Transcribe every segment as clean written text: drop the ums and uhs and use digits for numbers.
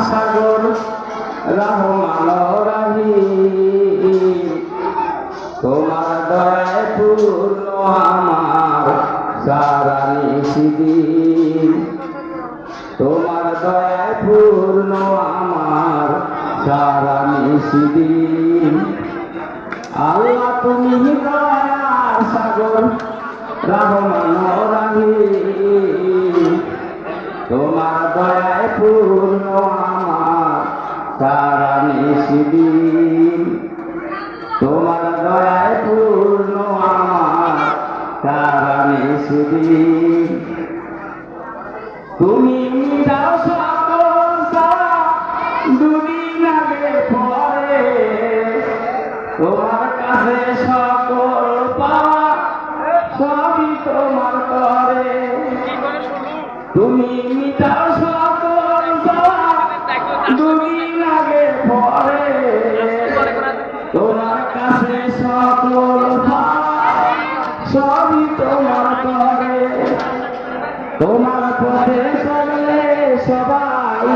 সাগর রহমান রহিম তোমার দয়ায় পূর্ণ আমার সারা নিশিদিন তোমার দয়ায় পূর্ণ আমার সারা নিশিদিন আল্লাহ তুমি দয়ার সাগর রহমান রহিম তোমার দয়ায় পূর্ণ আমার সারা নিশিদিন তোমার দয়ায় পূর্ণ আমার সারা নিশিদিন তুমি দাও সকল সারা দুদিন আগে পরে তোমার কাছে সকল পাওয়া সবই তোমার করে তুমি মিটাও সকল সারা দুদিন আগে পরে তোমার কাছে সকল পাওয়া সবই তোমার করে তোমার পথে চললে সবাই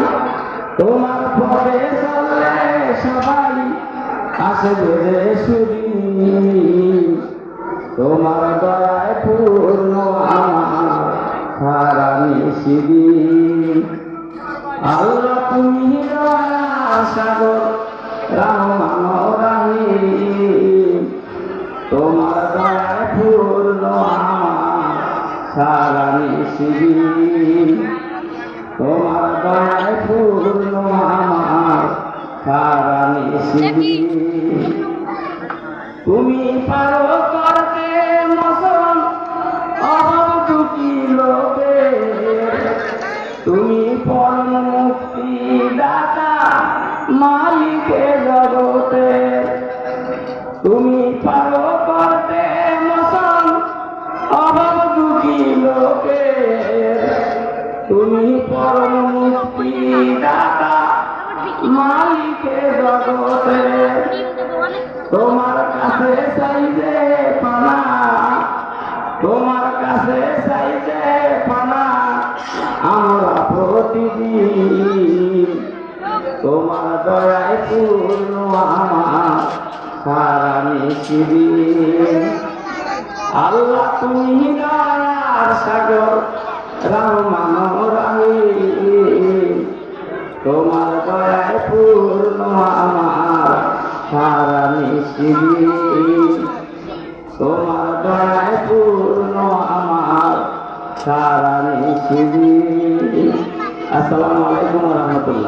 তোমার পথে চললে সবাই আসবে সুদিন তোমার দয়ায় পূর্ণ আমার সারা নিশিদিন আল্লাহ তুমি দয়ার সাগর রহমান রহিম তোমার দয়ায় পূর্ণ আমার সারা নিশিদিন তোমার দয়ায় পূর্ণ আমার সারা নিশিদিন তুমি পারো করতে মসন অভাব দুঃখী লোকের তুমি পরম মুক্তি দাতা মালিকে জগতের তুমি পারো করতে মসন অভাব দুঃখী লোকের তুমি পরম মুক্তি দাতা মালিকে জগতের তোমার কাছে চাইছে পানা তোমার কাছে চাইছে পানা আমরা প্রতিদিন তোমার দয়ায় পূর্ণ আমার সারা নিশিদিন আল্লাহ তুমি দয়ার সাগর রহমান রহিম তোমার দয়ায় পূর্ণ আমার সারা নিশিদিন তোমার দয়ায় পূর্ণ আমার সারা নিশিদিন আসসালামু আলাইকুম ওয়া রাহমাতুল্লাহ।